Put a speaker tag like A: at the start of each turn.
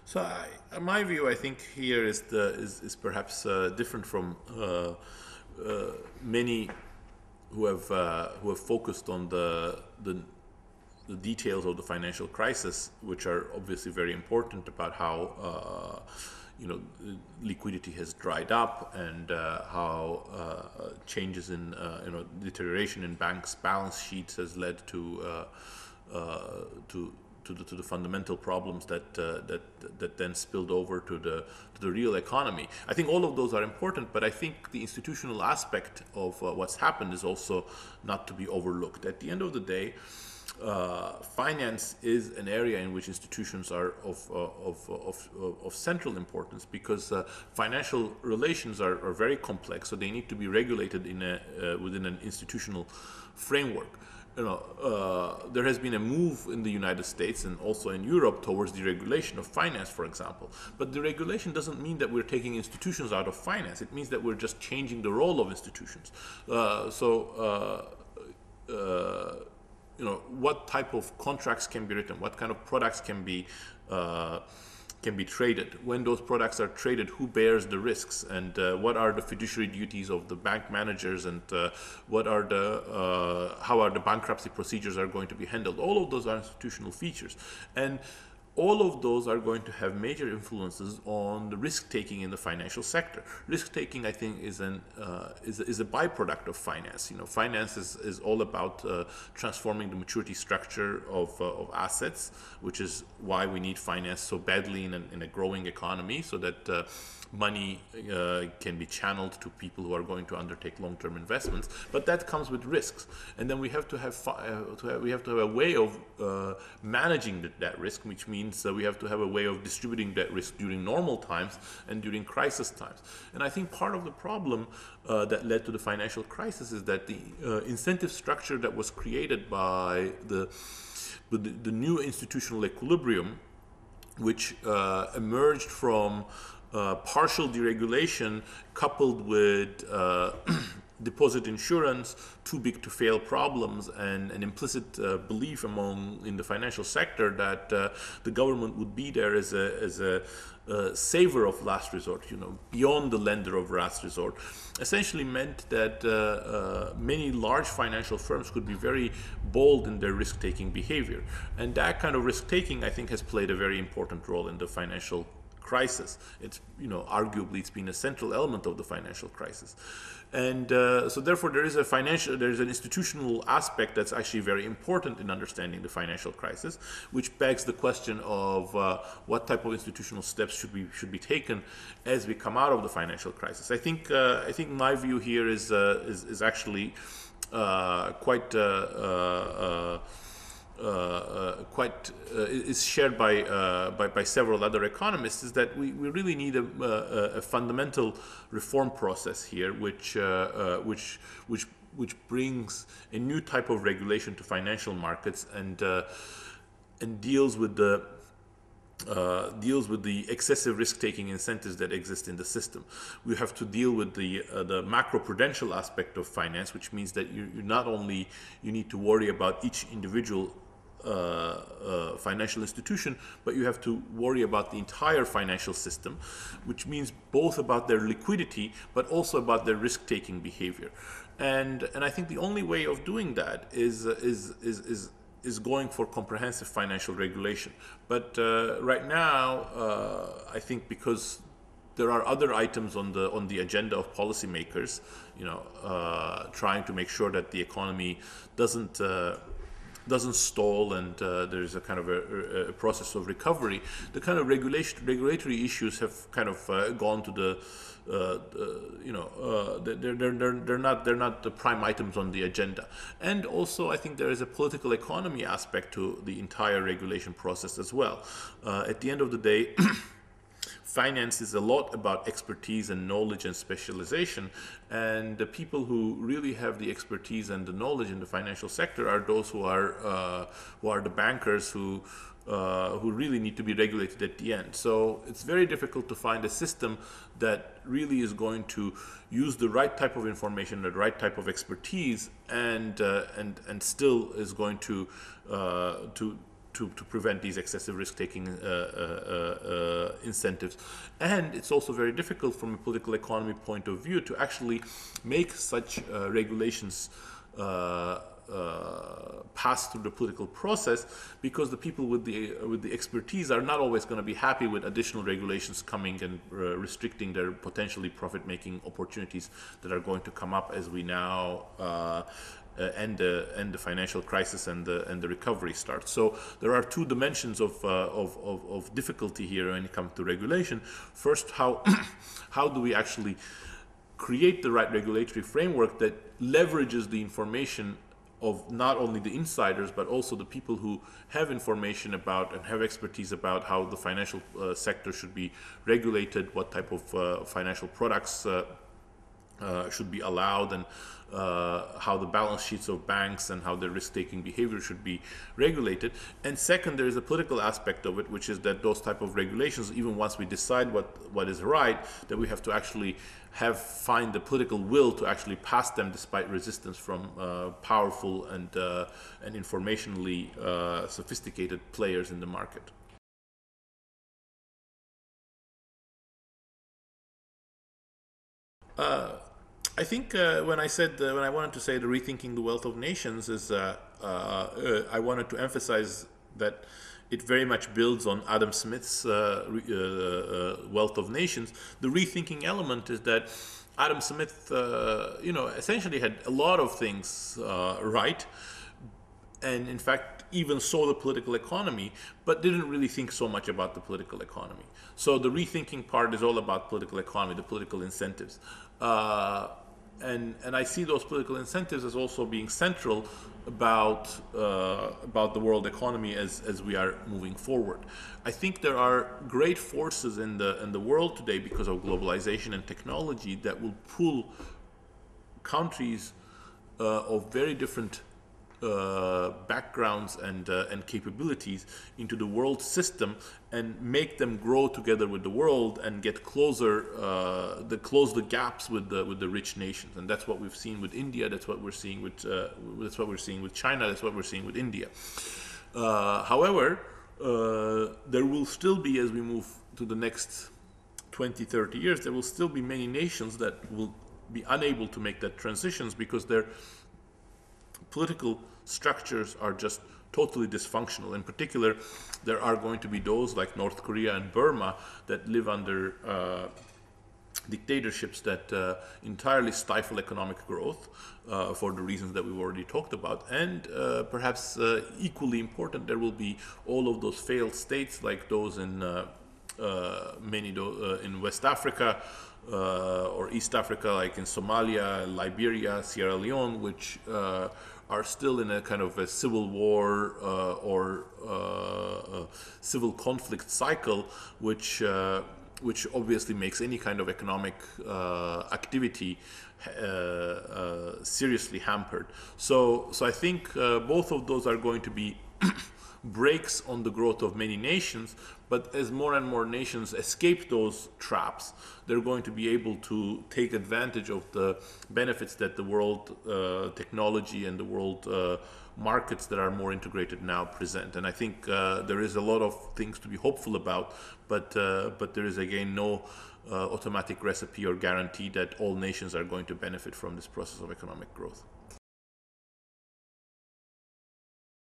A: So my view, I think here is perhaps different from many who have focused on the details of the financial crisis, which are obviously very important about how liquidity has dried up and how changes in deterioration in banks' balance sheets has led to the fundamental problems that then spilled over to the real economy. I think all of those are important, but I think the institutional aspect of what's happened is also not to be overlooked. At the end of the day, finance is an area in which institutions are of central importance, because financial relations are very complex, so they need to be regulated within an institutional framework. There has been a move in the United States and also in Europe towards deregulation of finance, for example. But deregulation doesn't mean that we're taking institutions out of finance. It means that we're just changing the role of institutions. What type of contracts can be written, what kind of products can be traded. When those products are traded, who bears the risks, and what are the fiduciary duties of the bank managers, and how are the bankruptcy procedures are going to be handled. All of those are institutional features, and all of those are going to have major influences on the risk-taking in the financial sector. Risk-taking, I think, is a byproduct of finance. Finance is all about transforming the maturity structure of assets, which is why we need finance so badly in a growing economy, so that money can be channeled to people who are going to undertake long-term investments. But that comes with risks, and then we have to have a way of managing that risk, which means we have to have a way of distributing that risk during normal times and during crisis times. And I think part of the problem that led to the financial crisis is that the incentive structure that was created by the new institutional equilibrium, which emerged from partial deregulation coupled with deposit insurance, too big to fail problems, and an implicit belief in the financial sector that the government would be there as a saver of last resort, beyond the lender of last resort, essentially meant that many large financial firms could be very bold in their risk-taking behavior. And that kind of risk-taking, I think, has played a very important role in the financial crisis. It's arguably it's been a central element of the financial crisis, and so therefore there is an institutional aspect that's actually very important in understanding the financial crisis, which begs the question of what type of institutional steps should be taken as we come out of the financial crisis. I think my view here is actually quite. Is shared by several other economists, is that we really need a fundamental reform process here, which brings a new type of regulation to financial markets and deals with the excessive risk-taking incentives that exist in the system. We have to deal with the macroprudential aspect of finance, which means that you not only need to worry about each individual financial institution, but you have to worry about the entire financial system, which means both about their liquidity, but also about their risk-taking behavior. And I think the only way of doing that is going for comprehensive financial regulation. But right now, I think because there are other items on the agenda of policymakers, trying to make sure that the economy doesn't stall and there's a kind of a process of recovery. The kind of regulatory issues have kind of gone to the they're not the prime items on the agenda. And also, I think there is a political economy aspect to the entire regulation process as well. At the end of the day, finance is a lot about expertise and knowledge and specialization, and the people who really have the expertise and the knowledge in the financial sector are those who are the bankers who really need to be regulated at the end. So it's very difficult to find a system that really is going to use the right type of information, the right type of expertise, and still is going to to prevent these excessive risk-taking incentives. And it's also very difficult from a political economy point of view to actually make such regulations pass through the political process, because the people with the expertise are not always going to be happy with additional regulations coming and restricting their potentially profit-making opportunities that are going to come up as we now end the financial crisis and the recovery starts. So there are two dimensions of difficulty here when it comes to regulation. First, how do we actually create the right regulatory framework that leverages the information of not only the insiders but also the people who have information about and have expertise about how the financial sector should be regulated, what type of financial products should be allowed, and how the balance sheets of banks and how their risk-taking behavior should be regulated. And second, there is a political aspect of it, which is that those type of regulations, even once we decide what is right, that we have to actually find the political will to actually pass them despite resistance from powerful and informationally sophisticated players in the market. I think when I wanted to say the rethinking the wealth of nations is I wanted to emphasize that it very much builds on Adam Smith's wealth of nations. The rethinking element is that Adam Smith, essentially had a lot of things right, and in fact even saw the political economy, but didn't really think so much about the political economy. So the rethinking part is all about political economy, the political incentives. And I see those political incentives as also being central about the world economy as we are moving forward. I think there are great forces in the world today because of globalization and technology that will pull countries of very different backgrounds and capabilities into the world system and make them grow together with the world and get closer, close the gaps with the rich nations. And that's what we've seen with India. That's what we're seeing with China. That's what we're seeing with India. However, there will still be, as we move to the next 20, 30 years, there will still be many nations that will be unable to make that transitions because their political structures are just totally dysfunctional. In particular, there are going to be those like North Korea and Burma that live under dictatorships that entirely stifle economic growth for the reasons that we've already talked about. And perhaps equally important, there will be all of those failed states like those in in West Africa or East Africa, like in Somalia, Liberia, Sierra Leone, which are still in a kind of a civil war or civil conflict cycle, which obviously makes any kind of economic activity seriously hampered. So I think both of those are going to be brakes on the growth of many nations, but as more and more nations escape those traps, they're going to be able to take advantage of the benefits that the world technology and the world markets that are more integrated now present. And I think there is a lot of things to be hopeful about, but there is again no automatic recipe or guarantee that all nations are going to benefit from this process of economic growth.